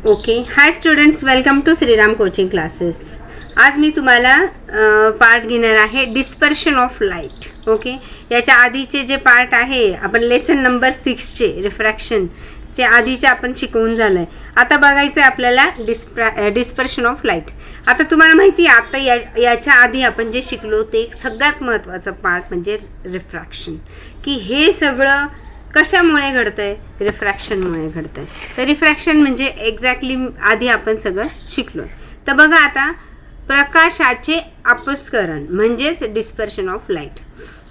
Okay. Hi students, welcome to Shriram coaching classes. आज मी तुम्हाला पार्ट घेणार आहे डिस्पर्शन ऑफ लाईट. ओके, याच्या आधीचे जे पार्ट आहे आपण लेसन नंबर 6चे रिफ्रॅक्शनचे आधीचे आपण शिकवून झालं आहे. आता बघायचं आहे आपल्याला डिस्पर्शन ऑफ लाईट. आता तुम्हाला माहिती आहे आता याच्या आधी आपण जे शिकलो ते सगळ्यात महत्त्वाचं पार्ट म्हणजे रिफ्रॅक्शन, की हे सगळं कशामुळे घडतंय? रिफ्रॅक्शनमुळे घडतंय. तर रिफ्रॅक्शन म्हणजे एक्झॅक्टली आधी आपण सगळं शिकलो. तर बघा आता प्रकाशाचे अपस्करण म्हणजेच डिस्पर्शन ऑफ लाईट.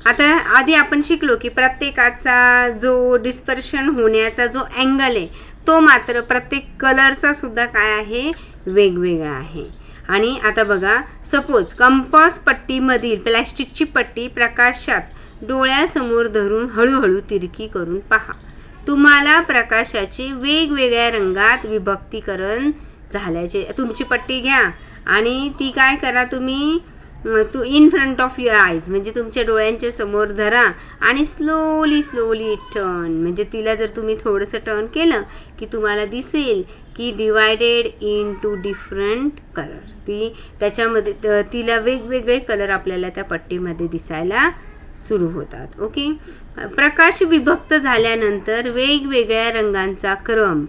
आता आधी आपण शिकलो की प्रत्येकाचा जो डिस्पर्शन होण्याचा जो अँगल आहे तो मात्र प्रत्येक कलरचा सुद्धा काय आहे, वेगवेगळा आहे. आणि आता बघा, सपोज कंपास पट्टीमधील प्लॅस्टिकची पट्टी प्रकाशात डोळ्यासमोर धरून हळूहळू तिरकी करून पहा. तुम्हाला प्रकाशाचे वेगवेगळ्या रंगात विभक्तीकरण झाल्याचे. तुमची पट्टी घ्या आणि ती काय करा, तुम्ही in front of your eyes म्हणजे तुमच्या डोळ्यांच्या समोर धरा आणि स्लोली टर्न. म्हणजे तिला जर तुम्ही थोडंसं टर्न केलं की तुम्हाला दिसेल की divided into different colour. ती त्याच्यामध्ये तिला वेगवेगळे कलर आपल्याला त्या पट्टीमध्ये दिसायला सुरू होतात. ओके, प्रकाश विभक्त झाल्यानंतर वेगवेगळ्या रंगांचा क्रम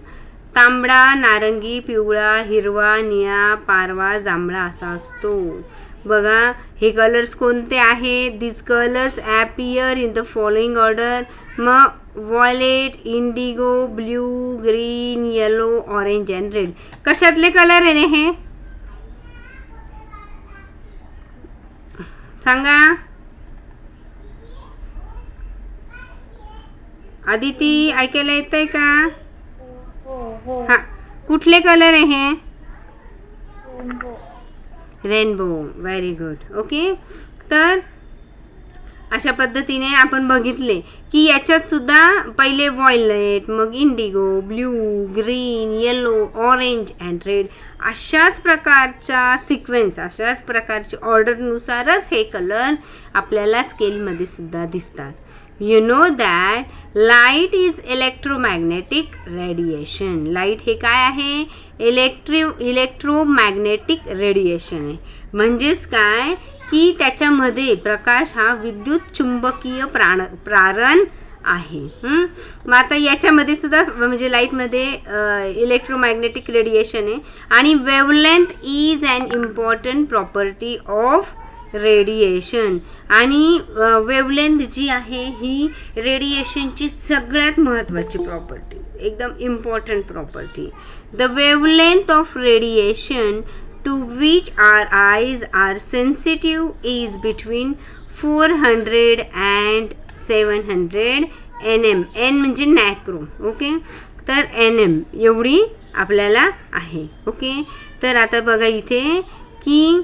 तांबडा, नारंगी, पिवळा, हिरवा, निळा, पारवा, जांभळा असा असतो. बघा हे कलर्स कोणते आहेत? This colours appear in the following order. मग violet, indigo, blue, green, yellow, orange and red. कशातले कलर आहे हे सांगा. आदिती ऐकायला येतंय का? हा, कुठले कलर आहे हे? रेनबो. Very good. ओके, तर अशा पद्धतीने आपण बघितले की याच्यात सुद्धा पहिले व्हायलेट, मग Indigo, blue, green, yellow, orange and red अशाच प्रकारच्या सिक्वेन्स, अशाच प्रकारच्या ऑर्डरनुसारच हे कलर आपल्याला स्केलमध्ये सुद्धा दिसतात. You know that light is electromagnetic radiation. Light हे काय आहे? इलेक्ट्रोमॅग्नेटिक रेडिएशन आहे. म्हणजेच काय की त्याच्यामध्ये प्रकाश हा विद्युत चुंबकीय प्रारण आहे. मग आता याच्यामध्ये सुद्धा म्हणजे लाईटमध्ये इलेक्ट्रोमॅग्नेटिक रेडिएशन आहे. आणि wavelength is an important property of radiation. आणि वेवलेंथ जी आहे ही रेडिएशनची सगळ्यात महत्त्वाची प्रॉपर्टी, एकदम important property. The wavelength of radiation to which our eyes are sensitive is between 400 and 700 NM. N म्हणजे नॅक्रो. ओके, तर NM एवढी आपल्याला आहे. ओके, तर आता बघा इथे की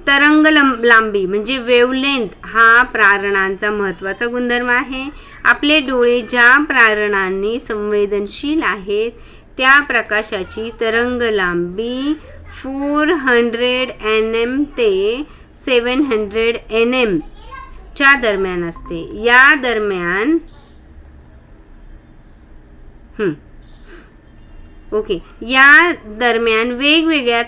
तरंग लांबी म्हणजे वेवलेंथ हा प्रारणांचा महत्त्वाचा गुणधर्म आहे. आपले डोळे ज्या प्रारणांनी संवेदनशील आहेत त्या प्रकाशाची तरंग लांबी 400 NM ते 700 NM च्या दरम्यान असते. या दरम्यान या दरम्यान वेगवेगळ्या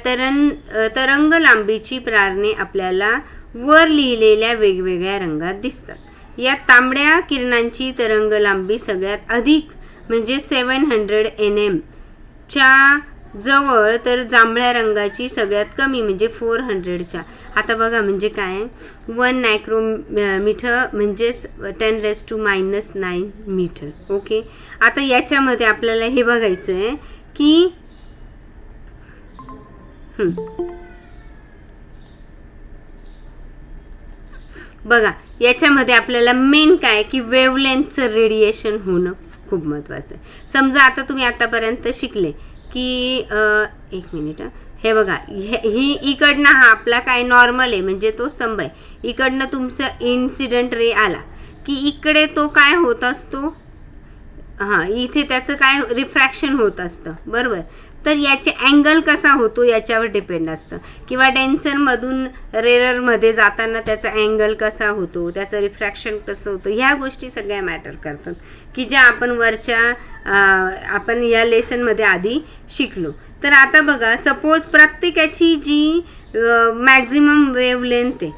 तरंग लांबीची प्रारणे आपल्याला वर लिहिलेल्या वेगवेगळ्या रंगात दिसतात. या तांबड्या किरणांची तरंग लांबी सगळ्यात अधिक म्हणजे 700 NM च्या जवळ, तर जांभळ्या रंगाची सगळ्यात कमी म्हणजे 400 च्या. आता बघा म्हणजे काय, 1 नायक्रोमीटर म्हणजेच 10⁻⁹ मीटर. ओके, आता याच्यामध्ये आपल्याला हे बघायचं आहे की बघा याच्यामध्ये आपल्याला मेन काय की वेवलेंथचं रेडिएशन होणं खूप महत्त्वाचं आहे. समजा आता तुम्ही आतापर्यंत शिकले की एक मिनिट, हे बघा ही इकडनं हा आपला काय नॉर्मल आहे म्हणजे तो स्तंभ आहे. इकडनं तुमचा इन्सिडेंट रे आला की इकडे तो काय होत असतो, हां इथे त्याचं काय रिफ्रॅक्शन होत असतं, बरोबर. तर याचे अँगल कसा होतो याच्यावर डिपेंड असतं, किंवा डेन्सरमधून रेअरमध्ये जाताना त्याचा अँगल कसा होतो, त्याचं रिफ्रॅक्शन कसं होतं, ह्या गोष्टी सगळ्या मॅटर करतात की ज्या आपण या लेसनमध्ये आधी शिकलो. तर आता बघा, सपोज प्रत्येकाची जी मॅक्झिमम वेव्हलेंथ आहे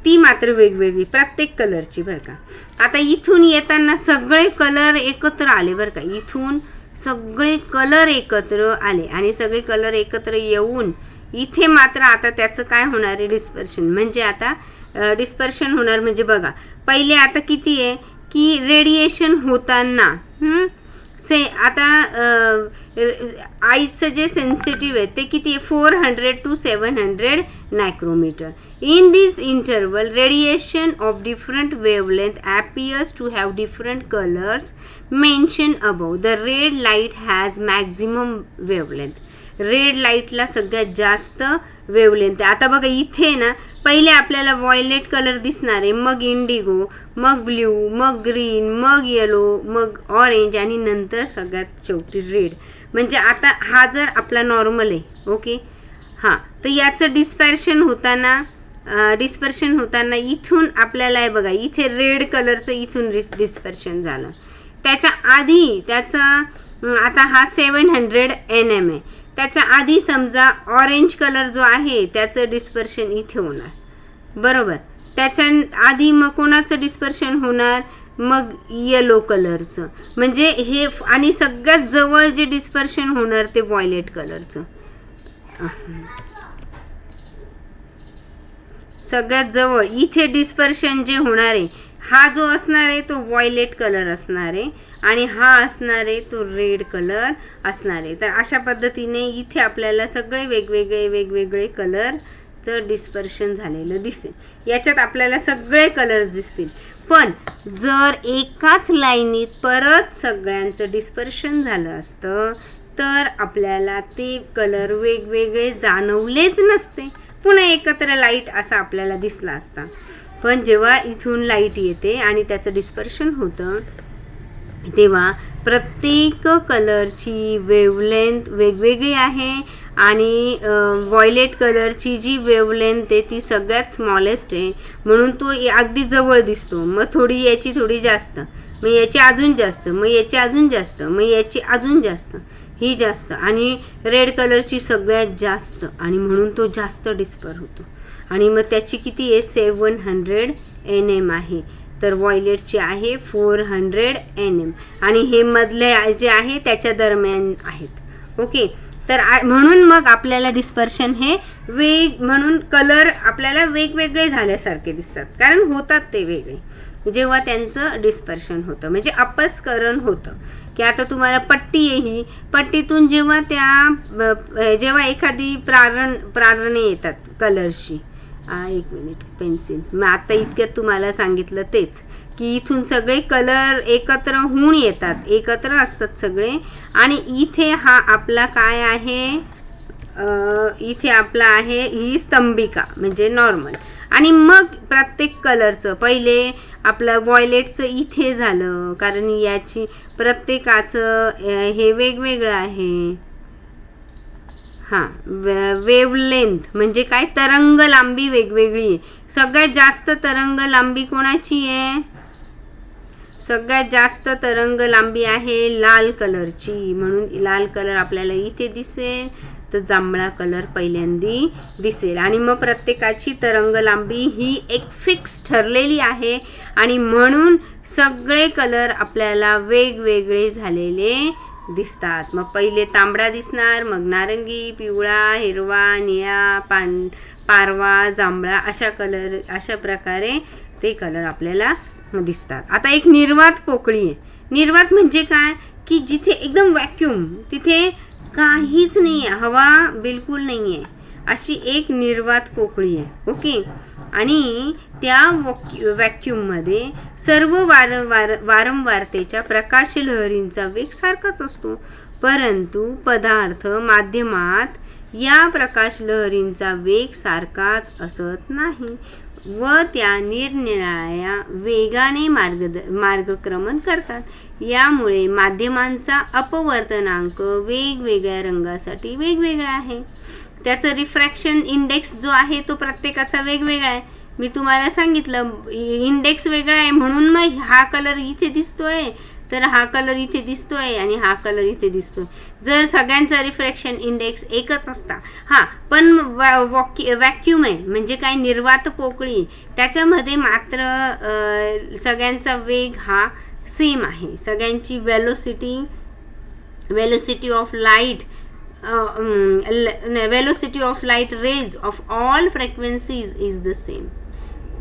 ती मात्र वेगवेगळी प्रत्येक कलरची बरं का. आता इथून येताना सगळे कलर एकत्र आले बरं का, इथून सगळे कलर एकत्र आले आणि सगळे कलर एकत्र येऊन इथे मात्र आता त्याचं काय होणार आहे, डिस्पर्शन. म्हणजे आता डिस्पर्शन होणार म्हणजे बघा, पहिले आता किती आहे की रेडिएशन होताना आता आईचं जे सेन्सिटिव्ह आहे ते किती आहे, 400 to 700 nanometre. In this interval radiation of different wavelength appears to have different colors mentioned above. The red light has maximum wavelength. Red लाईटला सगळ्यात जास्त वेवलेंथ आहे. आता बघा इथे ना पहिले आपल्याला व्हायलेट कलर दिसणार आहे, मग इंडिगो, मग ब्ल्यू, मग ग्रीन, मग येलो, मग ऑरेंज आणि नंतर सगळ्यात शेवटी रेड. म्हणजे आता हा जर आपला नॉर्मल आहे, ओके हां, तर याचं डिस्पर्शन होताना इथून आपल्याला आहे बघा, इथे रेड कलरचं इथून डिस्पर्शन झालं. त्याच्या आधी त्याचा आता हा 700 nm आहे, त्याच्या आधी समजा ऑरेंज कलर जो आहे त्याचं डिस्पर्शन इथे होणार बरोबर. त्याच्या आधी मग कोणाचं डिस्पर्शन होणार, मग येलो कलरचं. म्हणजे हे आणि सगळ्यात जवळ जे डिस्पर्शन होणार ते व्हायलेट कलरचं. सगळ्यात जवळ इथे डिस्पर्शन जे होणार आहे, हा जो असणार आहे तो व्हायलेट कलर असणार आहे आणि हा असणार आहे तो रेड कलर असणार आहे. तर अशा पद्धतीने इथे आपल्याला सगळे वेगवेगळे कलरचं डिस्पर्शन झालेलं दिसेल. याच्यात आपल्याला सगळे कलर्स दिसतील. पण जर एकाच लाईनीत परत सगळ्यांचं डिस्पर्शन झालं असतं तर आपल्याला ते कलर वेगवेगळे जाणवलेच नसते, पुन्हा एकत्र लाईट असा आपल्याला दिसला असता. पण जेव्हा इथून लाईट येते आणि त्याचं डिस्पर्शन होतं तेव्हा प्रत्येक कलरची वेवलेंथ वेगवेगळी आहे आणि व्हायलेट कलरची जी वेवलेंथ आहे ती सगळ्यात स्मॉलेस्ट आहे, म्हणून तो अगदी जवळ दिसतो. मग थोडी याची थोडी जास्त, मग याची अजून जास्त, मग याची अजून जास्त, मग याची अजून जास्त, ही जास्त, आणि रेड कलरची सगळ्यात जास्त, आणि म्हणून तो जास्त डिस्पर होतो. आणि मग त्याची किती आहे, 700 nm आहे. तर व्हायलेटची आहे 400 nm आणि हे मधले जे आहे त्याच्या दरम्यान आहेत. ओके, तर म्हणून मग आपल्याला डिस्पर्शन हे म्हणून कलर आपल्याला वेगवेगळे झाल्यासारखे दिसतात, कारण होतात ते वेगळे जेव्हा त्यांचं डिस्पर्शन होतं, म्हणजे अपस्करण होतं. की आता तुम्हाला पट्टी आहे, ही पट्टीतून जेव्हा एखादी प्रारणे येतात कलरशी, एक मिनिट पेन्सिल, मग आता इतक्यात तुम्हाला सांगितलं तेच की इथून सगळे कलर एकत्र होऊन येतात, एकत्र असतात सगळे. आणि इथे हा आपला काय आहे, इथे आपला आहे ही स्तंभिका म्हणजे नॉर्मल. आणि मग प्रत्येक कलरचं पहिले आपलं व्हायलेटचं इथे झालं, कारण याची प्रत्येकाचं हे वेगवेगळं आहे. हां, वेवलेंथ म्हणजे काय, तरंग लांबी वेगवेगळी आहे. सगळ्यात जास्त तरंग लांबी कोणाची आहे, सगळ्यात जास्त तरंग लांबी आहे लाल कलरची, म्हणून लाल कलर आपल्याला इथे दिसेल, तर जांभळा कलर पहिल्यांदी दिसेल. आणि मग प्रत्येकाची तरंग लांबी ही एक फिक्स ठरलेली आहे आणि म्हणून सगळे कलर आपल्याला वेगवेगळे झालेले दिसतात. मग पहिले तांबडा दिसणार, मग नारंगी, पिवळा, हिरवा, निळा, पारवा, जांभळा, अशा प्रकारे ते कलर आपल्याला दिसतात. आता एक निर्वात पोकळी आहे. निर्वात म्हणजे काय की जिथे एकदम व्हॅक्यूम, तिथे काहीच नाही आहे, हवा बिलकुल नाही आहे, अशी एक निर्वात पोकळी आहे. ओके, आणि त्या व्हॅक्यूममध्ये सर्व वारंवारतेच्या प्रकाश लहरींचा वेग सारखाच असतो, परंतु पदार्थ माध्यमात या प्रकाश लहरींचा वेग सारखाच असत नाही. व त्या निरनिराळ्या वेगाने मार्गक्रमण करतात. यामुळे माध्यमांचा अपवर्तनांक वेगवेगळ्या रंगासाठी वेगवेगळा आहे. त्याचं रिफ्रॅक्शन इंडेक्स जो आहे तो प्रत्येकाचा वेगवेगळा आहे. मी तुम्हाला सांगितलं इंडेक्स वेगळा आहे म्हणून मग हा कलर इथे दिसतोय, तर हा कलर इथे दिसतोय आणि हा कलर इथे दिसतोय. जर सगळ्यांचा रिफ्रॅक्शन इंडेक्स एकच असता, पण व्हॅक्यूम आहे म्हणजे काय, निर्वात पोकळी, त्याच्यामध्ये मात्र सगळ्यांचा वेग हा सेम आहे. सगळ्यांची velocity of light rays of all frequencies is the same,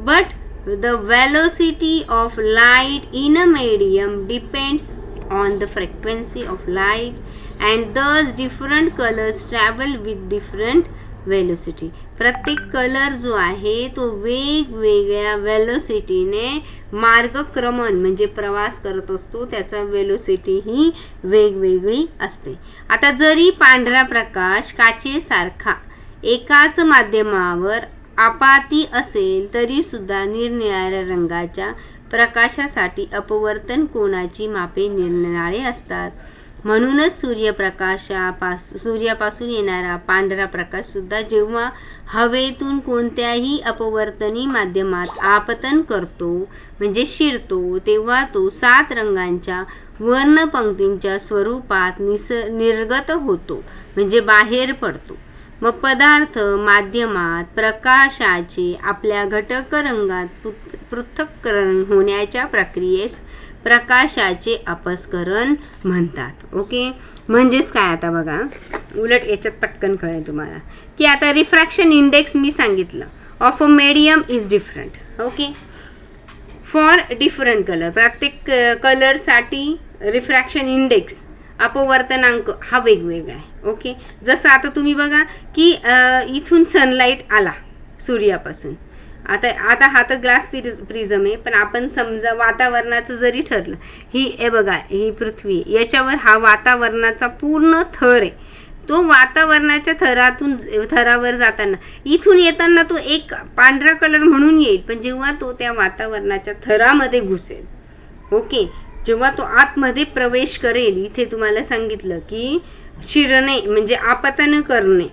but the velocity of light in a medium depends on the frequency of light, and thus different colors travel with different velocity. प्रत्येक colour जो आहे तो वेगवेगळ्या वेलोसिटीने मार्गक्रमण म्हणजे प्रवास करत असतो. त्याचा वेलोसिटी ही वेगवेगळी असते. आता जरी पांढरा प्रकाश काचेसारखा एकाच माध्यमावर आपाती असेल तरी सुद्धा निरनिराळ्या रंगाच्या प्रकाशासाठी अपवर्तन कोनाची मापे निरनिराळे असतात. म्हणूनच सूर्यापासून येणारा पांढरा प्रकाश सुद्धा जेव्हा हवेतून कोणत्याही अपवर्तनी माध्यमात आपतन करतो म्हणजे शिरतो, तेव्हा तो 7 रंगांच्या वर्णपंक्तींच्या स्वरूपात निर्गत होतो म्हणजे बाहेर पडतो. मग पदार्थ माध्यमात प्रकाशाचे आपल्या घटक रंगात पृथक्करण होण्याच्या प्रक्रियेस प्रकाशाचे अपस्करण म्हणतात. ओके, म्हणजेच काय, आता बघा उलट याच्यात पटकन कळेल तुम्हाला की आता रिफ्रॅक्शन इंडेक्स मी सांगितलं of a medium is different. Okay, for different colour, प्रत्येक कलरसाठी रिफ्रॅक्शन इंडेक्स अपवर्तनांक हा वेगवेगळा आहे. ओके, जसं आता तुम्ही बघा की इथून सनलाईट आला सूर्यापासून, आता हा तर ग्लास प्रिझम आहे, पण आपण समजा वातावरणाचं जरी ठरलं, हे बघा ही पृथ्वी, याच्यावर हा वातावरणाचा पूर्ण थर आहे. तो वातावरणाच्या थरावर जाताना इथून येताना तो एक पांढरा कलर म्हणून येईल, पण जेव्हा तो त्या वातावरणाच्या थरामध्ये घुसेल, ओके, जेव्हा तो आतमध्ये प्रवेश करेल, इथे तुम्हाला सांगितलं की शिरणे म्हणजे आपतन करणे,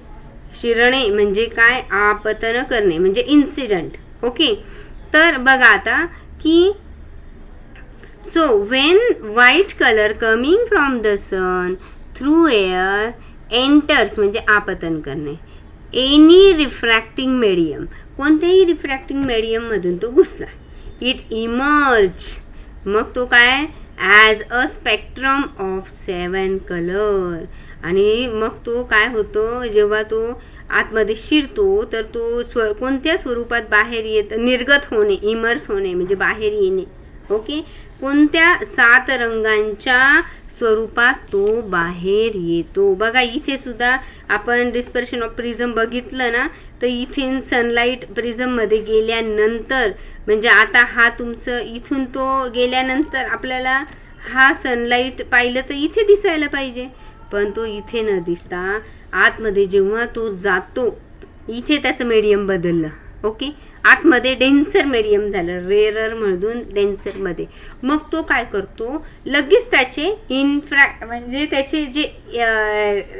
शिरणे म्हणजे काय, आपतन करणे म्हणजे इन्सिडंट. ओके, तर बघा आता की so when white colour coming from the sun through air enters म्हणजे आपतन करणे, एनी रिफ्रॅक्टिंग मीडियम, कोणत्याही रिफ्रॅक्टिंग मीडियममधून तो घुसला, इट इमर्ज, मग तो काय, as a spectrum of 7 colour. आणि मग तो काय होतो, जेव्हा तो आतमध्ये शिरतो तर तो कोणत्या स्वरूपात बाहेर निर्गत होणे, इमर्स होणे म्हणजे बाहेर येणे. ओके, कोणत्या 7 रंगांच्या स्वरूपात तो बाहेर येतो. बघा इथे सुद्धा आपण डिस्पर्शन ऑफ प्रिझम बघितलं ना, तर इथे सनलाईट प्रिझममध्ये गेल्यानंतर म्हणजे आता हा तुमचं इथून तो गेल्यानंतर आपल्याला हा सनलाईट पाहिलं तर इथे दिसायला पाहिजे, पण तो इथे न दिसता आतमध्ये जेव्हा तो जातो, इथे त्याचं मीडियम बदललं. ओके, आतमध्ये डेन्सर मीडियम झालं, रेअरर मधून डेन्सरमध्ये. मग तो काय करतो, लगेच त्याचे म्हणजे त्याचे जे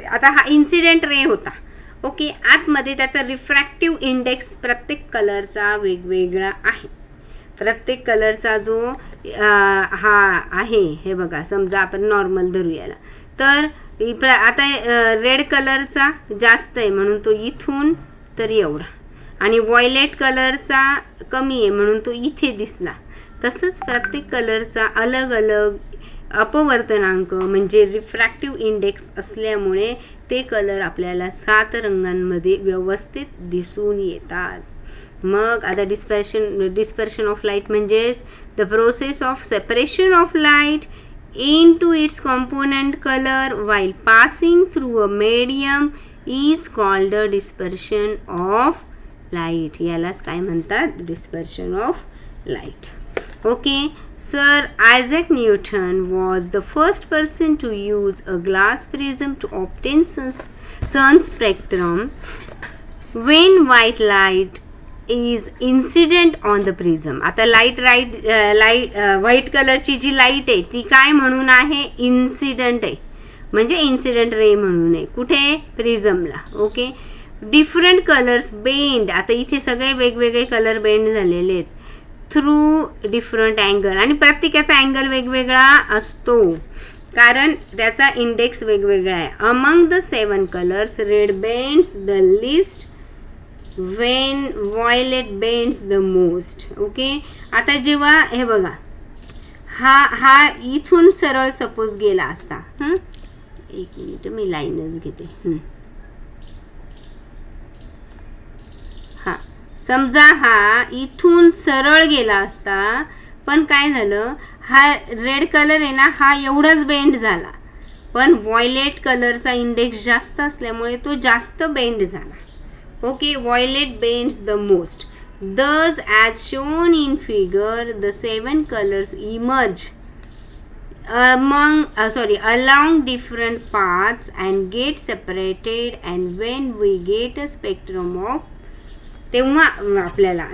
आता हा इन्सिडेंट रे होता. ओके, आतमध्ये त्याचा रिफ्रॅक्टिव्ह इंडेक्स प्रत्येक कलरचा वेगवेगळा आहे. प्रत्येक कलरचा जो हा आहे, हे बघा समजा आपण नॉर्मल धरू याला, तर आता रेड कलरचा जास्त आहे म्हणून तो इथून तर एवढा, आणि व्हायलेट कलरचा कमी आहे म्हणून तो इथे दिसला. तसंच प्रत्येक कलरचा अलग अलग अपवर्तनांक म्हणजे रिफ्रॅक्टिव्ह इंडेक्स असल्यामुळे ते कलर आपल्याला 7 रंगांमध्ये व्यवस्थित दिसून येतात. मग आता डिस्पर्शन ऑफ लाईट म्हणजेच the process of separation of light into its component color while passing through a medium is called a dispersion of light. यालाच काय म्हणतात, dispersion of light. Okay, Sir Isaac Newton was the first person to use a glass prism to obtain sun spectrum. When white light is incident on the prism. आता light white कलरची जी light आहे ती काय म्हणून आहे, incident आहे, म्हणजे incident ray म्हणून आहे. कुठे, प्रिझमला. ओके. डिफरंट कलर्स बेंड, आता इथे सगळे वेगवेगळे कलर बेंड झालेले आहेत थ्रू डिफरंट अँगल, आणि प्रत्येकाचा अँगल वेगवेगळा असतो कारण त्याचा इंडेक्स वेगवेगळा आहे. Among the 7 colours red bends the least when violet bends the most. Okay. आता जेव्हा हे बघा हा इथून सरळ सपोज गेला असता, एक मिनिट मी लाईनच घेते. हा समजा हा इथून सरळ गेला असता, पण काय झालं, हा रेड कलर आहे ना, हा एवढाच बेंड झाला, पण व्हायलेट कलरचा इंडेक्स जास्त असल्यामुळे तो जास्त बेंड झाला. Okay. Violet bends the most. Thus, as shown in figure, the 7 colors emerge along different paths and get separated, and when we get a spectrum of तेव्हा आपल्याला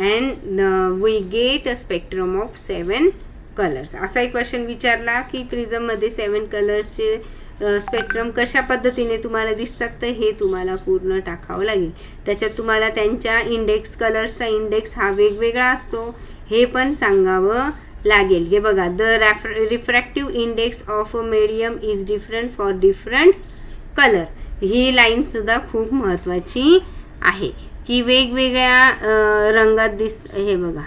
we get a spectrum of 7 colors. असा एक question विचारला की प्रिझममध्ये 7 कलर्सचे spectrum कशा पद्धतीने तुम्हाला दिसतात, तर हे तुम्हाला पूर्ण टाकावं लागेल. त्याच्यात तुम्हाला त्यांच्या इंडेक्स, कलर्सचा इंडेक्स हा वेगवेगळा असतो हे पण सांगावं लागेल. हे बघा, the refractive index of a medium is different for different colour. He line सुद्धा खूप महत्त्वाची आहे की वेगवेगळ्या रंगात हे बघा,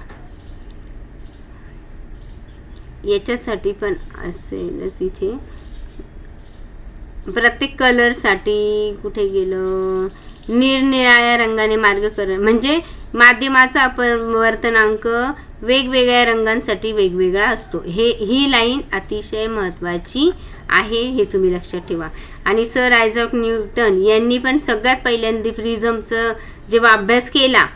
याच्यासाठी पण असेलच इथे प्रत्येक कलरसाठी. कुठे गेलं, निरनिराळ्या रंगाने मार्गकरण, म्हणजे माध्यमाचा अपवर्तनांक वेगवेगळ्या रंगांसाठी वेगवेगळा असतो. ही लाईन अतिशय महत्त्वाची आहे, हे तुम्ही लक्षात ठेवा. आणि सर आयझॅक न्यूटन यांनी पण सगळ्यात पहिल्यांदा प्रिझमचं जेव्हा अभ्यास केला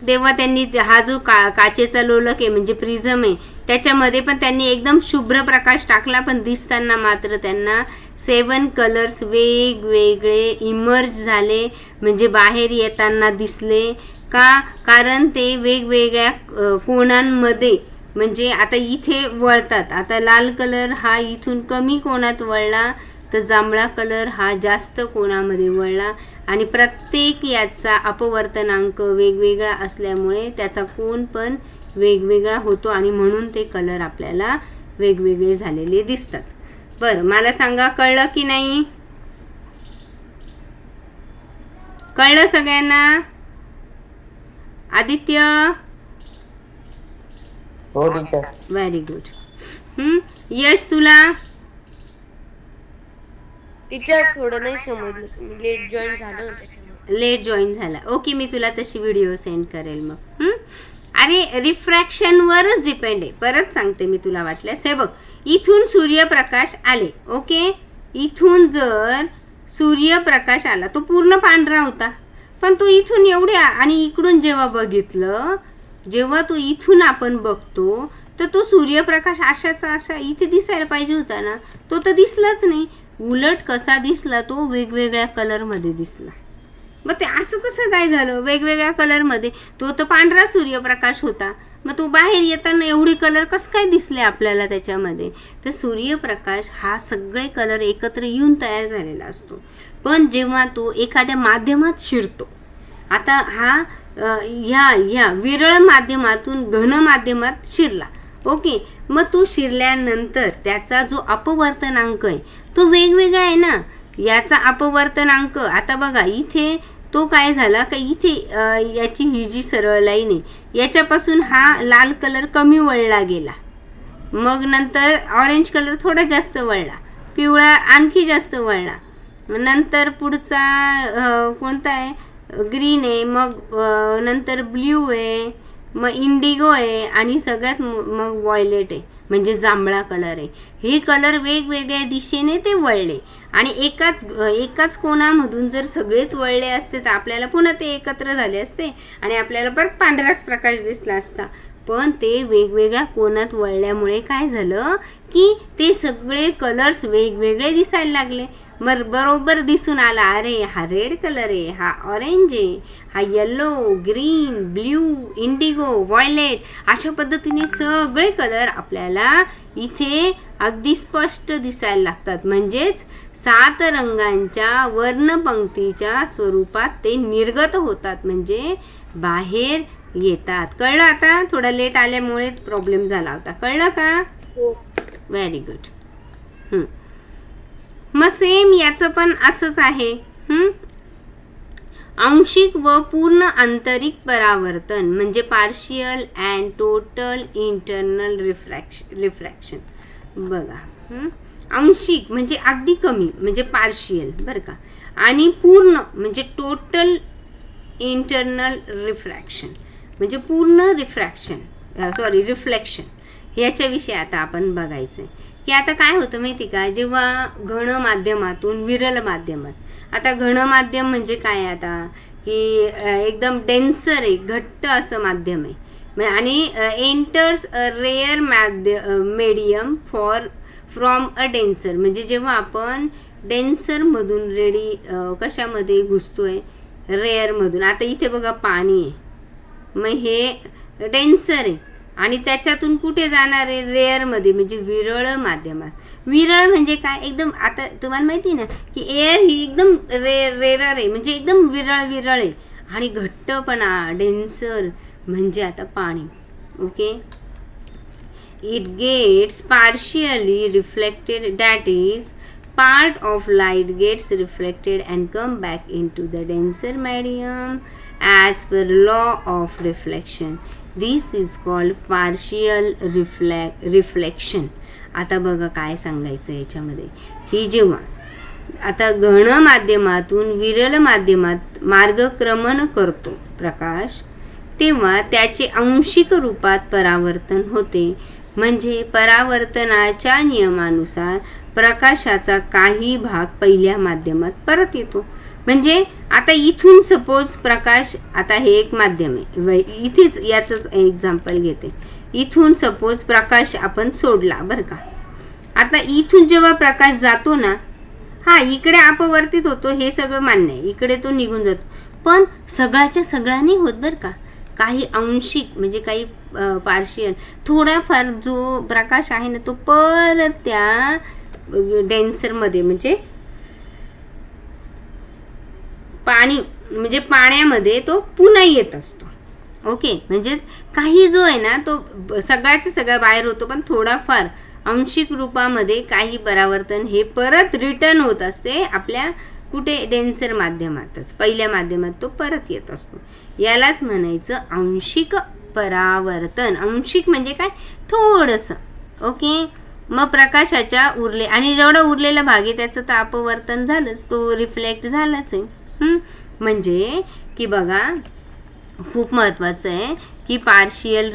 तेव्हा त्यांनी हा जो काचेचा लोलक आहे म्हणजे प्रिझम आहे त्याच्यामध्ये पण त्यांनी एकदम शुभ्र प्रकाश टाकला, पण दिसताना मात्र त्यांना 7 कलर्स वेगवेगळे इमर्ज झाले, म्हणजे बाहेर येताना दिसले. का, कारण ते वेगवेगळ्या कोणांमध्ये, म्हणजे आता इथे वळतात. आता लाल कलर हा इथून कमी कोणात वळला, तर जांभळा कलर हा जास्त कोणामध्ये वळला, आणि प्रत्येक याचा अपवर्तनांक वेगवेगळा असल्यामुळे त्याचा कोन पण वेगवेगळा होतो, आणि म्हणून ते कलर आपल्याला वेगवेगळे झालेले दिसतात. बरं, मला सांगा, कळलं की नाही? कळलं सगळ्यांना? आदित्य? हो टीचर. Very good. यश, तुला? टीचर थोडं नाही समजलं, लेट जॉईन झालं त्याच्यामुळे. लेट जॉईन झाला. ओके, मी तुला तशी व्हिडिओ सेंड करेल मग. अरे रिफ्रॅक्शनवरच डिपेंड आहे. परत सांगते मी तुला वाटल्यास. हे बघ, इथून सूर्यप्रकाश आले. ओके, इथून जर सूर्यप्रकाश आला तो पूर्ण पांढरा होता, पण तो इथून एवढ्या, आणि इकडून जेव्हा बघितलं, जेव्हा तो इथून आपण बघतो तर तो सूर्यप्रकाश असा इथे दिसायला पाहिजे होता ना, तो तर दिसलाच नाही. उलट कसा दिसला, तो वेगवेगळ्या कलरमध्ये दिसला. मग ते असं कसं काय झालं वेगवेगळ्या कलरमध्ये? तो तर पांढरा सूर्यप्रकाश होता, मग तो बाहेर येताना एवढे कलर कसं काय दिसले आपल्याला त्याच्यामध्ये? तर सूर्यप्रकाश हा सगळे कलर एकत्र येऊन तयार झालेला असतो, पण जेव्हा तो एखाद्या माध्यमात शिरतो, आता हा ह्या विरळ माध्यमातून घन माध्यमात शिरला. ओके, मग तो शिरल्यानंतर त्याचा जो अपवर्तनांक आहे तो वेगवेगळा आहे ना. याचा अपवर्तनांक आता बघा, इथे तो काय झाला का, इथे याची ही जी सरळ लाईन आहे याच्यापासून हा लाल कलर कमी वळला गेला, मग नंतर ऑरेंज कलर थोडा जास्त वळला, पिवळा आणखी जास्त वळला, नंतर पुढचा कोणता आहे, ग्रीन आहे, मग नंतर ब्ल्यू आहे, मग इंडिगो आहे, आणि सगळ्यात मग व्हायलेट आहे म्हणजे जांभळा कलर आहे. हे कलर वेगवेगळ्या दिशेने ते वळले, आणि एकाच कोणामधून जर सगळेच वळले असते तर आपल्याला पुन्हा ते एकत्र झाले असते आणि आपल्याला परत पांढराच प्रकाश दिसला असता. पण ते वेगवेगळ्या कोनात वळल्यामुळे काय झालं की ते सगळे कलर्स वेगवेगळे दिसायला लागले. बरोबर दिसून आला, अरे हा रेड कलर आहे, हा ऑरेंज आहे, हा yellow, green, blue, Indigo, violet, अशा पद्धतीने सगळे कलर आपल्याला इथे अगदी स्पष्ट दिसायला लागतात. म्हणजेच 7 रंगांच्या वर्णपंक्तीच्या स्वरूपात ते निर्गत होतात, म्हणजे बाहेर येतात. कळलं आता? थोडा लेट आल्यामुळे प्रॉब्लेम झाला होता. कळलं का? हो. Very good. मग सेम याचं पण असंच आहे. आंशिक व पूर्ण आंतरिक परावर्तन म्हणजे partial and total internal refraction. बघा, आंशिक म्हणजे अगदी कमी म्हणजे पार्शियल बरं का, आणि पूर्ण म्हणजे टोटल इंटरनल रिफ्रॅक्शन म्हणजे पूर्ण रिफ्लेक्शन. ह्याच्याविषयी आता आपण बघायचं की आता काय होतं माहिती का, जेव्हा घन माध्यमातून विरल माध्यमात, आता घन माध्यम म्हणजे काय आता की एकदम डेन्सर आहे, घट्ट असं माध्यम आहे, आणि enters a rare medium from a denser, म्हणजे जेव्हा आपण डेन्सरमधून कशामध्ये घुसतोय, रेअरमधून. आता इथे बघा पाणी आहे, मग हे डेन्सर आहे आणि त्याच्यातून कुठे जाणार आहे, रेअरमध्ये म्हणजे विरळ माध्यमात. विरळ म्हणजे काय, एकदम आता तुम्हाला माहिती आहे ना की एअर ही एकदम रेअर आहे, म्हणजे एकदम विरळ आहे, आणि घट्टपणा डेन्सर म्हणजे आता पाणी. Okay, it gets partially reflected, that is part of light gets reflected and come back into the denser medium as per law of reflection. This is called partial reflection. आता बघा काय सांगायचं याच्यामध्ये की जेव्हा आता घन माध्यमातून विरल माध्यमात मार्गक्रमण करतो प्रकाश, तेव्हा त्याचे आंशिक रूपात परावर्तन होते. म्हणजे परावर्तनाच्या नियमानुसार प्रकाशाचा काही भाग पहिल्या माध्यमात परत येतो. म्हणजे आता इथून सपोज प्रकाश, आता हे एक माध्यम आहे, इथेच याचंच एक्झाम्पल घेते. इथून सपोज प्रकाश आपण सोडला बरं का, आता इथून जेव्हा प्रकाश जातो ना, हा इकडे अपवर्तित होतो हे सगळं मान्य आहे, इकडे तो निघून जातो, पण सगळ्याच्या सगळा नाही होत बरं का, काही आंशिक म्हणजे काही पार्शियल, थोडाफार जो प्रकाश आहे ना तो परत त्या डेन्सरमध्ये म्हणजे पाण्यामध्ये तो पुन्हा येत असतो. ओके, म्हणजे काही जो आहे ना तो सगळ्याचा सगळा बाहेर होतो, पण थोडाफार आंशिक रूपामध्ये काही परावर्तन हे परत रिटर्न होत असते आपल्या कुठे, डेन्सर माध्यमातच, पहिल्या माध्यमात तो परत येत असतो. यालाच म्हणायचं आंशिक परावर्तन. आंशिक म्हणजे काय, थोडंसं. ओके, मग प्रकाशाच्या आणि जेवढा उरलेला भाग आहे त्याचं तर अपवर्तन झालंच, तो रिफ्लेक्ट झालाच आहे. म्हणजे की बघा खूप महत्त्वाचं आहे की पार्शियल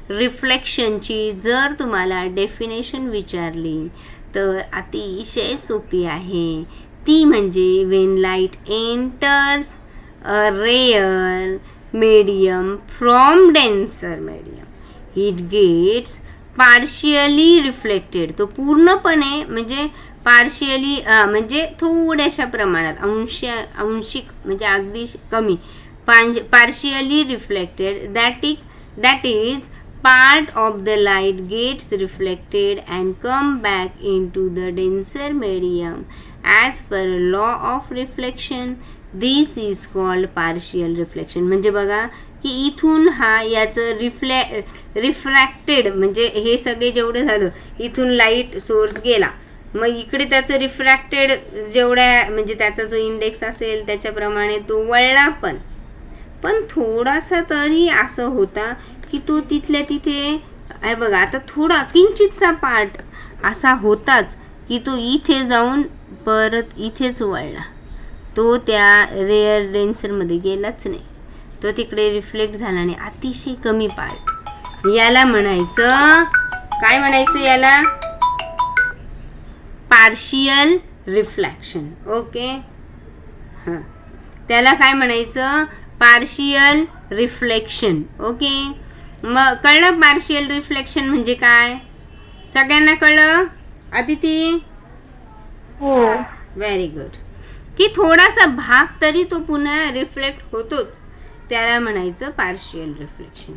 रिफ्लेक्शनची जर तुम्हाला डेफिनेशन विचारली तर अतिशय सोपी आहे. ती म्हणजे when light enters a rare medium from denser medium it gets partially reflected. तो पूर्णपणे म्हणजे पार्शियली म्हणजे थोड्याशा प्रमाणात, आंशिक म्हणजे अगदी कमी, partially reflected, that is part of the light gets reflected and come back into the denser medium as per law of reflection. This is called partial reflection. म्हणजे बघा की इथून हा याचं रिफ्रॅक्टेड म्हणजे हे सगळे जेवढं झालं, इथून लाईट सोर्स गेला, मग इकडे त्याचं रिफ्रॅक्टेड जेवढ्या म्हणजे त्याचा जो इंडेक्स असेल त्याच्याप्रमाणे तो वळला, पण थोडासा तरी असं होता की तो तिथल्या तिथे आहे बघा. आता थोडा किंचितचा पार्ट असा होताच की तो इथे जाऊन परत इथेच वळला, तो त्या रेअर डेन्सरमध्ये गेलाच नाही, तो तिकडे रिफ्लेक्ट झाला नाही. अतिशय कमी पार्ट, याला म्हणायचं काय, म्हणायचं याला पार्शियल रिफ्लेक्शन. ओके, हां, त्याला काय म्हणायचं, पार्शियल रिफ्लेक्शन. ओके, मग कळलं पार्शियल रिफ्लेक्शन म्हणजे काय, सगळ्यांना कळलं? अदिती? हो. Very good. की थोडासा भाग तरी तो पुन्हा रिफ्लेक्ट होतोच, त्याला म्हणायचं पार्शियल रिफ्लेक्शन.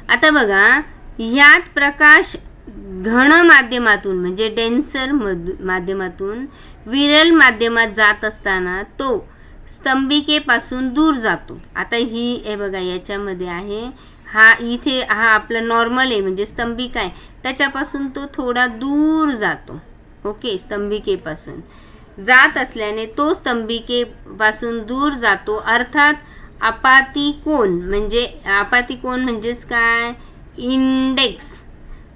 आता बघा, ह्यात प्रकाश घन माध्यमातून म्हणजे डेन्सर माध्यमातून विरल माध्यमात जात असताना तो स्तंभिकेपासून दूर जातो. आता हे बघा, याच्यामध्ये आहे हा, इथे हा आपला नॉर्मल आहे म्हणजे स्तंभिका आहे, त्याच्यापासून तो थोडा दूर जातो. ओके, स्तंभिकेपासून जात असल्याने तो स्तंभिकेपासून दूर जातो, अर्थात आपाती कोन म्हणजेच काय, इंडेक्स.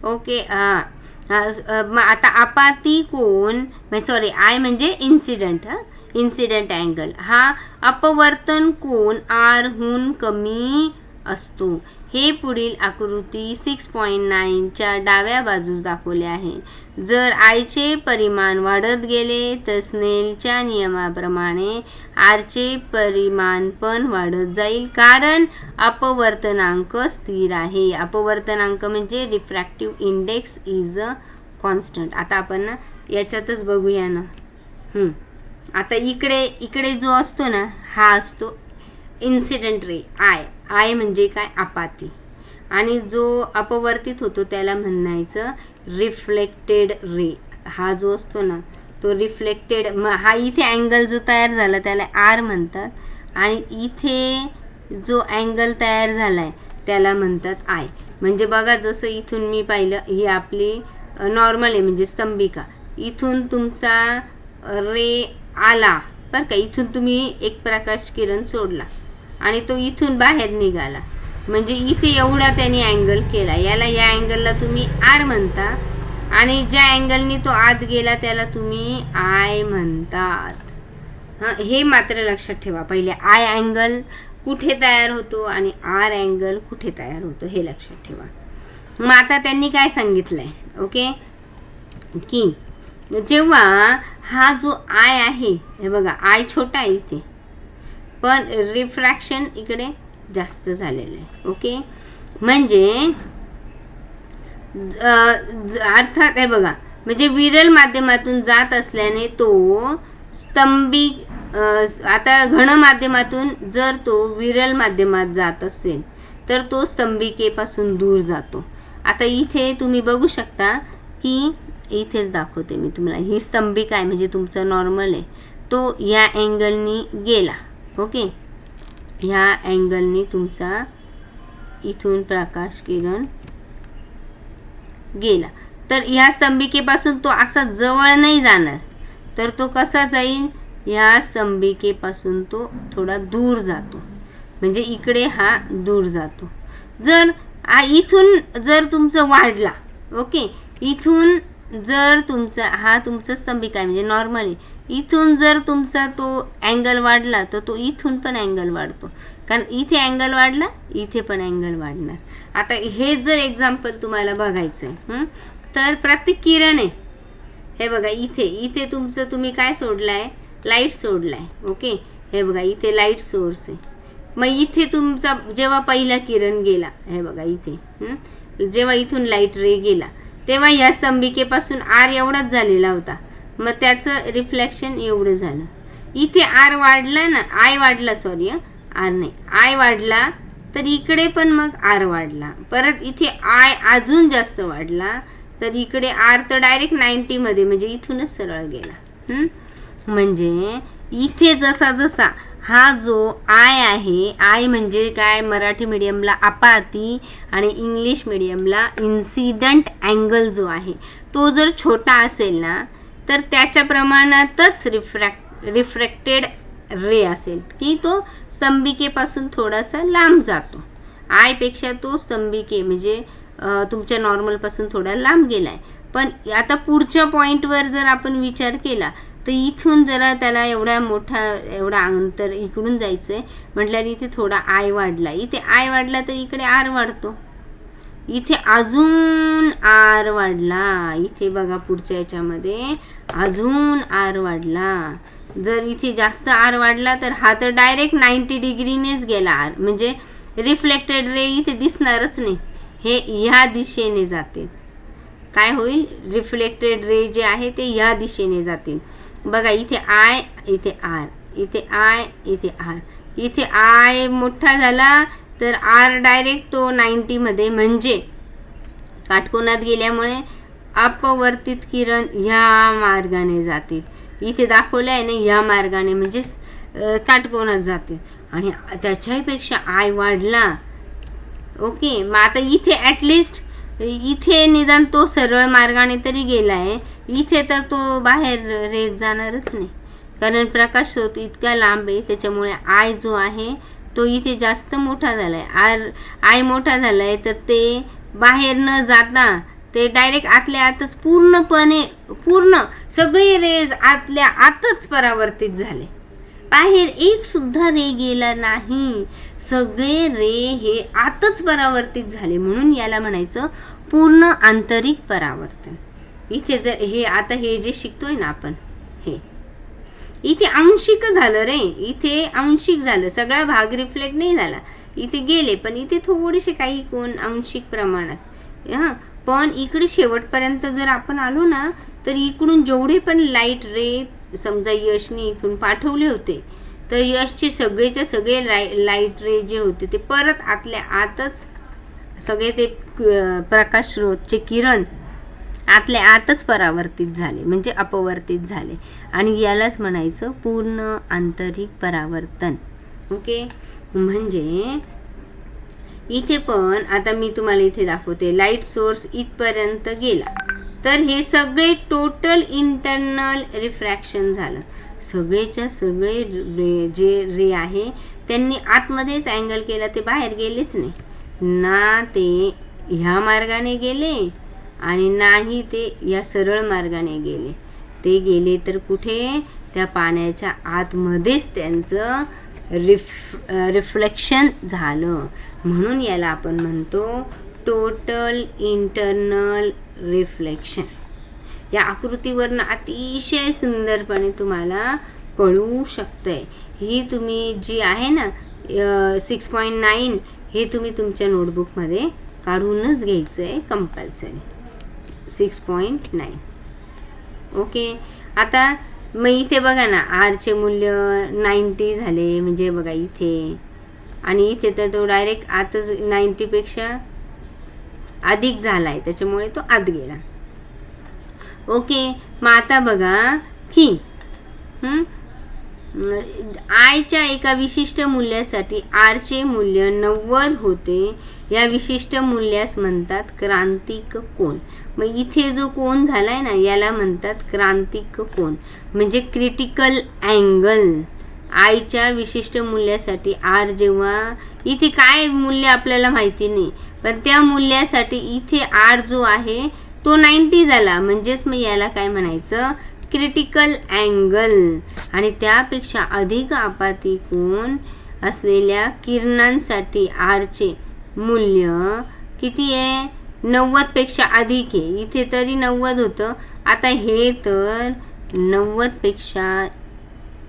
ओके, आता आपाती कोन सॉरी, आय म्हणजे इन्सिडेंट, इन्सिडेंट अँगल हा अपवर्तन कोन आर हून कमी असतो. हे पुढील आकृती 6.9 च्या डाव्या बाजूस दाखवले आहे. जर आयचे परिमाण वाढत गेले तर स्नेलच्या नियमाप्रमाणे आरचे परिमाण पण वाढत जाईल, कारण अपवर्तनांक स्थिर आहे. अपवर्तनांक म्हणजे refractive index is a constant. आता आपण ना याच्यातच बघूया ना. आता इकडे जो असतो ना, हा असतो इन्सिडेंट रे, आय म्हणजे काय, आपाती, आणि जो अपवर्तित होतो त्याला म्हणायचं रिफ्लेक्टेड रे. हा जो असतो ना तो रिफ्लेक्टेड, हा इथे अँगल जो तयार झाला त्याला आर म्हणतात, आणि इथे जो अँगल तयार झालाय त्याला म्हणतात आय. म्हणजे बघा, जसं इथून मी पाहिलं, ही आपली नॉर्मल आहे म्हणजे स्तंभिका, इथून तुमचा रे आला बरं का, इथून तुम्ही एक प्रकाश किरण सोडला आणि तो इथून बाहेर निघाला, म्हणजे इथे एवढा त्यांनी अँगल केला, या अँगलला तुम्ही आर म्हणता, आणि ज्या अँगलनी तो आत गेला त्याला तुम्ही आय म्हणतात. हे मात्र लक्षात ठेवा. पहिले आय अँगल कुठे तयार होतो आणि आर अँगल कुठे तयार होतो हे लक्षात ठेवा. मग आता त्यांनी काय सांगितलंय, ओके, की जेव्हा हा जो आय आहे, हे बघा आय छोटा आहे इथे, पण रिफ्रॅक्शन इकडे जास्त झालेलं आहे. ओके, म्हणजे अर्थात हे बघा, म्हणजे विरल माध्यमातून जात असल्याने तो आता घन माध्यमातून जर तो विरल माध्यमात जात असेल तर तो स्तंभिकेपासून दूर जातो. आता इथे तुम्ही बघू शकता की इथेच दाखवते मी तुम्हाला, ही स्तंभिका आहे म्हणजे तुमचा नॉर्मल आहे, तो या अँगलनी गेला. ओके, ह्या अँगलनी तुमचा इथून प्रकाश किरण गेला, तर ह्या स्तंभिकेपासून तो असा जवळ नाही जाणार, तर तो कसा जाईल, ह्या स्तंभिकेपासून तो थोडा दूर जातो, म्हणजे इकडे हा दूर जातो. जर इथून जर तुमचं वाढला, ओके, इथून जर तुमचा हा तुमचा स्तंभिका आहे म्हणजे नॉर्मल आहे, इथून जर तुमचा तो अँगल वाढला तर तो इथून पण अँगल वाढतो, कारण इथे अँगल वाढला इथे पण अँगल वाढणार. आता हे जर एक्झाम्पल तुम्हाला बघायचं आहे, तर प्रत्येक किरण आहे, हे बघा इथे तुमचं तुम्ही काय सोडलाय, लाईट सोडलाय. ओके, हे बघा इथे लाईट सोर्स आहे, मग इथे तुमचा जेव्हा पहिला किरण गेला, हे बघा इथे जेव्हा इथून लाईट रे गेला तेव्हा या स्तंभिकेपासून आर एवढाच झालेला होता, मग त्याचं रिफ्लेक्शन एवढं झालं. इथे आर वाढला ना, आय वाढला, सॉरी आर नाही, आय वाढला, तर इकडे पण मग आर वाढला, परत इथे आय अजून जास्त वाढला, तर इकडे आर तर डायरेक्ट 90 मध्ये म्हणजे इथूनच सरळ गेला. म्हणजे इथे जसा जसा हा जो आय आहे, आय म्हणजे काय, मराठी मीडियमला आपाती आणि इंग्लिश मीडियमला इन्सिडंट अँगल जो आहे तो जर छोटा असेल ना तर त्याच्या प्रमाणातच रिफ्रॅक्टेड रे असेल की तो स्तंभिकेपासून थोडासा लांब जातो. आयपेक्षा तो स्तंभिके म्हणजे तुमच्या नॉर्मलपासून थोडा लांब गेलाय. पण आता पुढच्या पॉईंटवर जर आपण विचार केला तर इथून जरा त्याला एवढा अंतर इकडून जायचंय म्हटल्यावर इथे थोडा आय वाढला, इथे आय वाढला तर इकडे आर वाढतो, इथे अजून आर वाढला, इथे बघा पुढच्या याच्यामध्ये अजून आर वाढला. जर इथे जास्त आर वाढला तर हा तर डायरेक्ट 90 डिग्रीनेच गेला आर, म्हणजे रिफ्लेक्टेड रे इथे दिसणारच नाही, हे ह्या दिशेने जाते. काय होईल, रिफ्लेक्टेड रे जे आहे ते या दिशेने जातील. बघा इथे आय, इथे आर, इथे आय, इथे आर. इथे आय मोठा झाला तर आर डायरेक्ट तो 90 मध्ये, म्हणजे काटकोनात गेल्यामुळे अपवर्तित किरण ह्या मार्गाने जातील. इथे दाखवलं आहे ना, ह्या मार्गाने म्हणजे काटकोनात जातील. आणि त्याच्यापेक्षा आय वाढला. ओके, मग आता इथे ॲटलिस्ट इथे निदान तो सरळ मार्गाने तरी गेला आहे. इथे तर तो बाहेर रेत जाणारच नाही, कारण प्रकाश स्रोत इतका लांब आहे. त्याच्यामुळे आय जो आहे तो इथे जास्त मोठा झाला आहे. आय मोठा झाला आहे तर ते बाहेर न जाता ते डायरेक्ट आतल्या आतच पूर्ण सगळे रेज आतल्या आतच परावर्तित झाले. बाहेर एक सुद्धा रे गेला नाही, सगळे रे हे आतच परावर्तित झाले. म्हणून याला म्हणायचं पूर्ण आंतरिक परावर्तन. इथे जर हे जे शिकतोय ना आपण, हे इथे आंशिक झालं रे, इथे आंशिक झालं, सगळा भाग रिफ्लेक्ट नाही झाला. इथे गेले पण इथे थोडेसे काही कोण आंशिक प्रमाणात. पण इकडे शेवटपर्यंत जर आपण आलो ना, तर इकडून जेवढे पण लाईट रे समजा यशने इथून पाठवले होते, तर यशचे सगळेच्या सगळे लाईट रे जे होते ते परत आतल्या आतच सगळे ते प्रकाश स्रोतचे किरण आतल्या आतच परावर्तित झाले, म्हणजे अपवर्तित झाले. आणि यालाच म्हणायचं पूर्ण आंतरिक परावर्तन. ओके, म्हणजे इथे पण आता मी तुम्हाला इथे दाखवते, लाईट सोर्स इथपर्यंत गेला तर हे सगळे टोटल इंटरनल रिफ्रॅक्शन झालं. सगळेच्या सगळे जे रे आहे त्यांनी आतमध्येच अँगल केला, ते बाहेर गेलेच नाही ना. ते ह्या मार्गाने गेले आणि नाही ते या सरळ मार्गाने गेले. ते गेले तर कुठे, त्या पाण्याच्या आतमध्येच त्यांचं रिफ्लेक्शन झालं. म्हणून याला आपण म्हणतो टोटल इंटरनल रिफ्लेक्शन. या आकृतीवरनं अतिशय सुंदरपणे तुम्हाला कळू शकतंय. ही तुम्ही जी आहे ना 6.9 हे तुम्ही तुमच्या नोटबुकमध्ये काढूनच घ्यायचं आहे कंपल्सरी. 6.9. ओके, आता मग इथे बघा ना, आरचे मूल्य 90 झाले, म्हणजे बघा इथे आणि इथे तर तो डायरेक्ट आतच 90 पेक्षा अधिक झाला आहे, त्याच्यामुळे तो आत गेला. ओके, मग आता बघा की आयच्या एका विशिष्ट मूल्यासाठी आरचे मूल्य 90 होते. या विशिष्ट मूल्यास म्हणतात क्रांतिक कोन. मग इथे जो कोन झालाय ना, याला म्हणतात क्रांतिक कोन, म्हणजे क्रिटिकल अँगल. आयच्या विशिष्ट मूल्यासाठी आर जेव्हा इथे काय मूल्य आपल्याला माहिती नाही, पण त्या मूल्यासाठी इथे आर जो आहे तो 90 झाला, म्हणजेच मग याला काय म्हणायचं, क्रिटिकल अँगल. आणि त्यापेक्षा अधिक आपाती कोन असलेल्या किरणांसाठी आरचे मूल्य किती आहे, 90 पेक्षा अधिक आहे. इथे तरी 90 होतं, आता हे तर 90 पेक्षा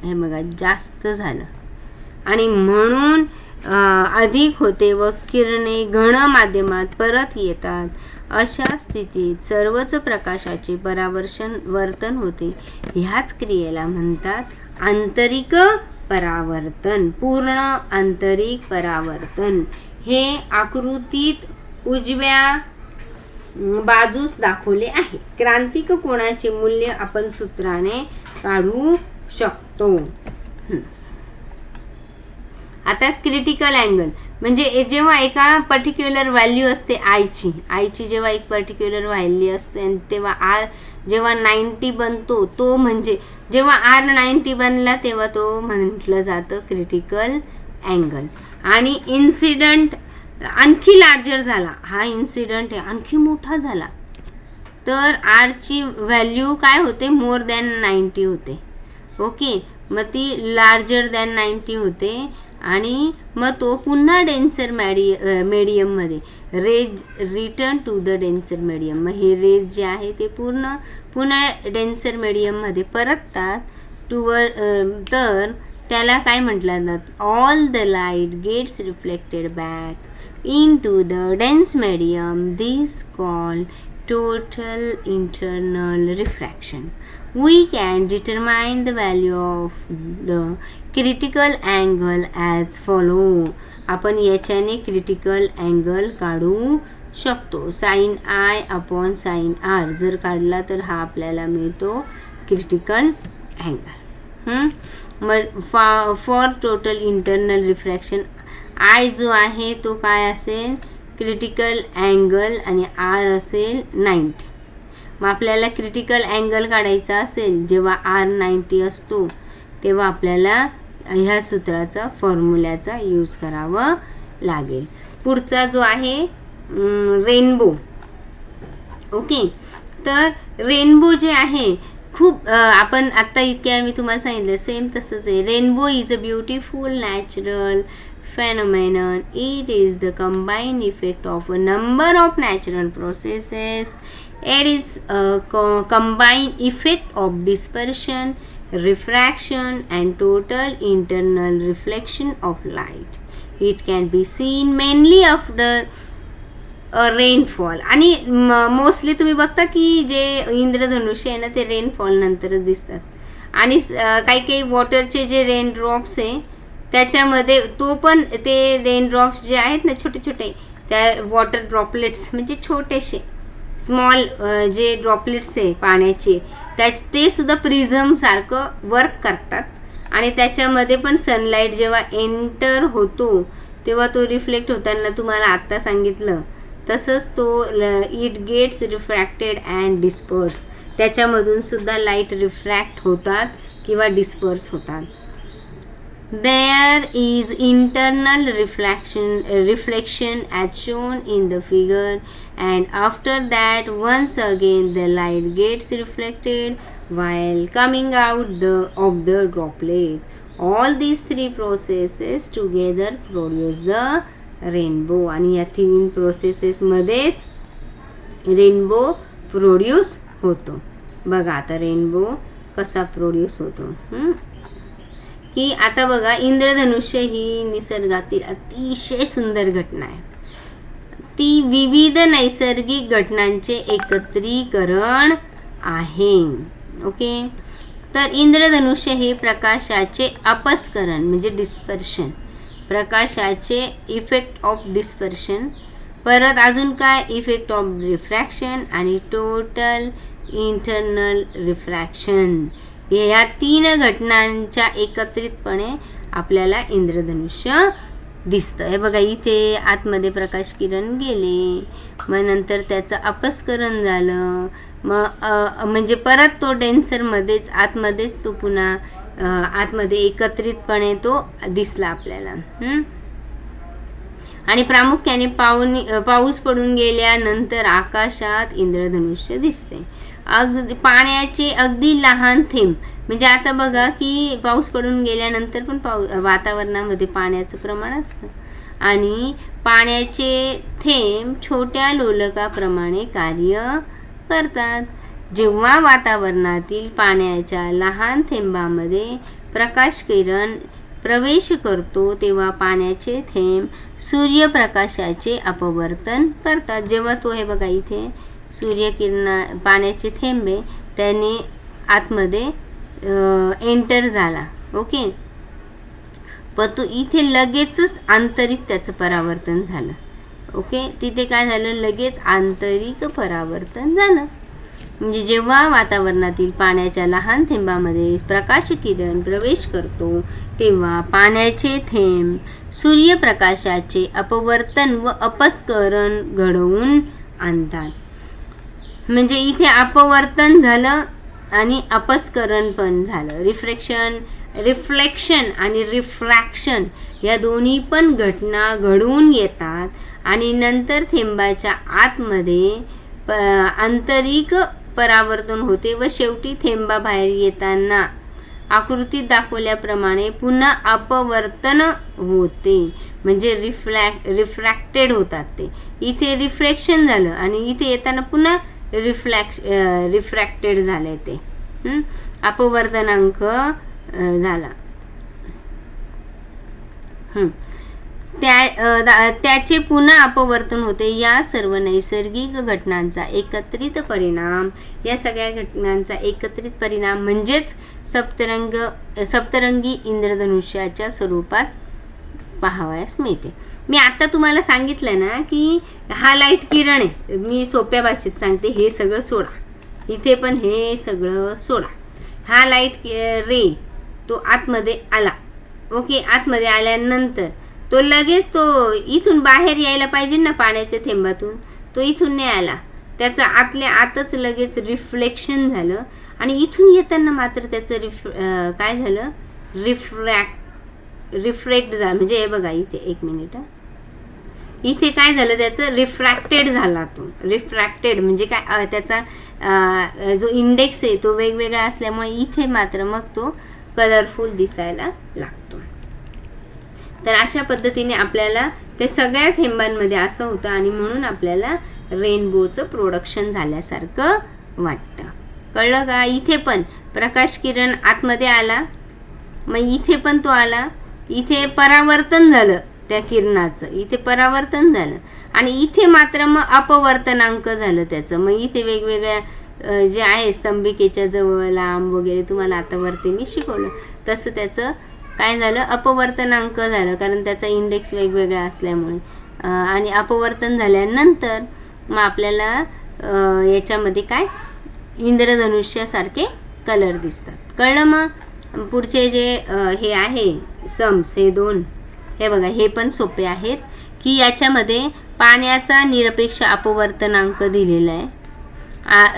हे बघा जास्त झालं आणि म्हणून अधिक होते व किरणे घन माध्यमात परत येतात. अशा स्थितीत सर्वच प्रकाशाचे परावर्तन होते. ह्याच क्रियेला म्हणतात आंतरिक परावर्तन, पूर्ण आंतरिक परावर्तन. हे आकृतीत उजव्या बाजूस दाखवले आहे. क्रांतिक कोनाचे मूल्य आपण सूत्राने काढू शकतो. आता क्रिटिकल अँगल म्हणजे जेव्हा एका पर्टिक्युलर व्हॅल्यू असते आयची जेव्हा एक पर्टिक्युलर व्हॅल्यू असते आणि तेव्हा आर जेव्हा 90 बनतो, तो म्हणजे जेव्हा आर 90 बनला तेव्हा तो म्हटलं जातं क्रिटिकल अँगल. आणि इन्सिडंट आणखी लार्जर झाला, हा इन्सिडंट आहे आणखी मोठा झाला तर आरची व्हॅल्यू काय होते, मोर दॅन 90 होते. ओके, मग ती लार्जर दॅन 90 होते आणि मग तो पुन्हा डेन्सर मीडियममध्ये rays return to the denser medium. मग हे रेज जे आहे ते पुन्हा डेन्सर मीडियममध्ये परततात तर त्याला काय म्हटलं जातं, all the light gets reflected back into the dense medium. This called total internal refraction. We can determine the value of the critical angle as follow. आपण याच्याने क्रिटिकल अँगल काढू शकतो. sin I upon sin R जर काढला तर हा आपल्याला मिळतो क्रिटिकल अँगल. मग for total internal refraction I जो आहे तो काय असेल, क्रिटिकल अँगल, आणि R असेल 90. मग आपल्याला क्रिटिकल अँगल काढायचा असेल जेव्हा R 90 असतो तेव्हा आपल्याला ह्या सूत्राचा फॉर्म्युल्याचा यूज करावं लागेल. पुढचा जो आहे रेनबो. ओके, तर रेनबो जे आहे खूप आपण आत्ता इतक्या मी तुम्हाला सांगितलं सेम तसंच आहे. Rainbow is a beautiful natural phenomenon. It is the combined effect of a number of natural processes. It is a combined effect of dispersion, refraction and total internal reflection of light. It can be seen mainly after a rainfall. आणि mostly तुम्ही बघता की जे इंद्रधनुष्य आहे ना ते rainfall नंतरच दिसतात. आणि काही काही वॉटरचे जे रेन ड्रॉप्स आहे त्याच्यामध्ये तो पण ते रेन ड्रॉप्स जे आहेत ना छोटे छोटे, त्या वॉटर ड्रॉपलेट्स म्हणजे छोटेसे स्मॉल जे ड्रॉपलेट्स आहे पाण्याचे ते सुद्धा प्रिझमसारखं वर्क करतात. आणि त्याच्यामध्ये पण सनलाईट जेव्हा एंटर होतो तेव्हा तो रिफ्लेक्ट होताना तुम्हाला आत्ता सांगितलं तसंच तो it gets refracted and disperse. त्याच्यामधून सुद्धा लाईट रिफ्रॅक्ट होतात किंवा डिस्पर्स होतात. There is internal reflection as shown in the figure, and after that once again the light gets reflected while coming out of the droplet. All these three processes together produce the rainbow. आणि या तीन processes मध्येच rainbow produce होतो. बघा आता rainbow कसा produce होतो. की आता बघा इंद्रधनुष्य ही निसर्गातील अतिशय सुंदर घटना आहे. ती विविध नैसर्गिक घटनांचे एकत्रीकरण आहे. ओके, तर इंद्रधनुष्य हे प्रकाशाचे अपस्करण म्हणजे डिस्पर्शन, प्रकाशाचे इफेक्ट ऑफ डिस्पर्शन, परत अजून काय इफेक्ट ऑफ रिफ्रॅक्शन आणि टोटल इंटरनल रिफ्रॅक्शन, या तीन घटनांच्या एकत्रितपणे आपल्याला इंद्रधनुष्य दिसतं. हे बघा इथे आतमध्ये प्रकाश किरण गेले, मग नंतर त्याचं अपस्करण झालं, मग म्हणजे परत तो डेन्सरमध्येच आतमध्येच तो पुन्हा आतमध्ये एकत्रितपणे तो दिसला आपल्याला. आणि प्रामुख्याने पाऊस पडून गेल्यानंतर आकाशात इंद्रधनुष्य दिसते. पाण्याचे अगदी लहान थेंब, म्हणजे आता बघा की पाऊस पडून गेल्यानंतर पण वातावरणामध्ये पाण्याचं प्रमाण असतं आणि पाण्याचे थेंब छोट्या लोलकाप्रमाणे कार्य करतात. जेव्हा वातावरणातील पाण्याच्या लहान थेंबामध्ये प्रकाश किरण प्रवेश करतो तेव्हा पाण्याचे थेंब सूर्यप्रकाशाचे अपवर्तन करतात. जेव्हा तो हे बघा इथे पाण्याचे थेंब आहे त्याने आतमध्ये एंटर झाला. ओके, पण तो इथे लगेचच आंतरिक त्याचं परावर्तन झालं. ओके, तिथे काय झालं, लगेच आंतरिक परावर्तन झालं. म्हणजे जेव्हा वातावरणातील पाण्याच्या लहान थेंबामध्ये प्रकाश किरण प्रवेश करतो तेव्हा पाण्याचे थेंब सूर्यप्रकाशाचे अपवर्तन व अपस्करण घडवून आणतात. म्हणजे इथे अपवर्तन झालं आणि अपस्करण पण झालं. रिफ्लेक्शन आणि रिफ्रॅक्शन या दोन्ही पण घटना घडून येतात आणि नंतर थेंबाच्या आतमध्ये आंतरिक परावर्तन होते व शेवटी थेंबा बाहेर येताना आकृतीत दाखवल्याप्रमाणे पुन्हा अपवर्तन होते. म्हणजे रिफ्रॅक्टेड होतात ते. इथे रिफ्लेक्शन झालं आणि इथे येताना पुन्हा रिफ्रॅक्टेड झाले ते. अपवर्तनांक झाला. त्याचे पुन्हा अपवर्तन होते. या सर्व नैसर्गिक घटनांचा एकत्रित परिणाम, या सगळ्या घटनांचा एकत्रित परिणाम म्हणजेच सप्तरंगी इंद्रधनुष्याच्या स्वरूपात पाहावयास मिळते. मी आता तुम्हाला सांगितलं ना की हा लाईट किरण आहे. मी सोप्या भाषेत सांगते, हे सगळं सोडा, इथे पण हे सगळं सोडा. हा लाईट रे तो आतमध्ये आला. ओके, आतमध्ये आल्यानंतर तो लगेच तो इथून बाहेर यायला पाहिजे ना पाण्याच्या थेंबातून, तो इथून नाही आला. त्याचं आतल्या आतच लगेच रिफ्लेक्शन झालं आणि इथून येताना मात्र त्याचं काय झालं, रिफ्रॅक्ट झालं. म्हणजे हे बघा इथे एक मिनिट, इथे काय झालं, त्याचं रिफ्रॅक्टेड झाला. तो रिफ्रॅक्टेड म्हणजे काय, त्याचा जो इंडेक्स आहे तो वेगवेगळा असल्यामुळे इथे मात्र मग तो कलरफुल दिसायला लागतो. तर अशा पद्धतीने आपल्याला ते सगळ्या थेंबांमध्ये असं होतं आणि म्हणून आपल्याला रेनबोचं प्रोडक्शन झाल्यासारखं वाटतं. कळलं का? इथे पण प्रकाश किरण आतमध्ये आला, मग इथे पण तो आला, इथे परावर्तन झालं त्या किरणाचं, इथे परावर्तन झालं आणि इथे मात्र मग अपवर्तनांक झालं त्याचं. मग इथे वेगवेगळ्या जे आहे स्तंभिकेच्या जवळ लांब वगैरे तुम्हाला आता वरती मी शिकवलं तसं त्याचं काय झालं, अपवर्तनांक झालं, कारण त्याचा इंडेक्स वेगवेगळा असल्यामुळे. आणि अपवर्तन झाल्यानंतर मग आपल्याला याच्यामध्ये काय इंद्रधनुष्यासारखे कलर दिसतात. कळलं? मग पुढचे जे हे आहे सम्स, हे दोन, हे बघा हे पण सोपे आहेत की याच्यामध्ये पाण्याचा निरपेक्ष अपवर्तनांक दिलेला आहे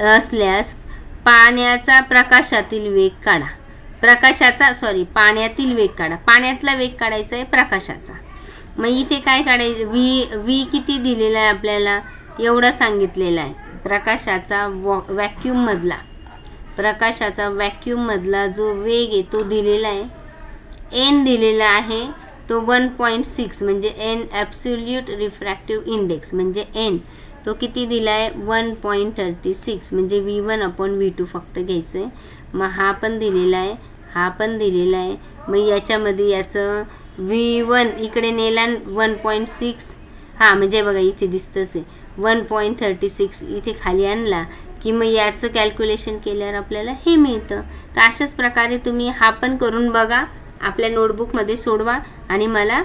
असल्यास पाण्याचा प्रकाशातील वेग काढा. पाण्यातील वेग काढा. पाण्यातला वेग काढायचा आहे प्रकाशाचा. मग इथे काय काढायचं, व्ही किती दिलेला आहे आपल्याला, एवढा सांगितलेला आहे. प्रकाशाचा व्हॅक्यूम मधला जो वेग आहे तो दिलेला आहे. एन दिलेला आहे तो 1.6 म्हणजे एन ॲब्सोल्यूट रिफ्रॅक्टिव्ह इंडेक्स म्हणजे एन तो किती दिला आहे 1.36 म्हणजे V1/V2 फक्त घ्यायचं आहे. मग हा पण दिलेला आहे, हा पण दिलेला आहे. मग याच्यामध्ये याचं V1 इकडे नेला 1.6, हां म्हणजे बघा इथे दिसतंच आहे 1.36, इथे खाली आणला की मग याचं कॅल्क्युलेशन केल्यावर आपल्याला हे मिळतं. तर अशाच प्रकारे तुम्ही हा पण करून बघा, आपल्या नोटबुकमध्ये सोडवा आणि मला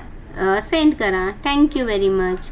सेंड करा. Thank you very much.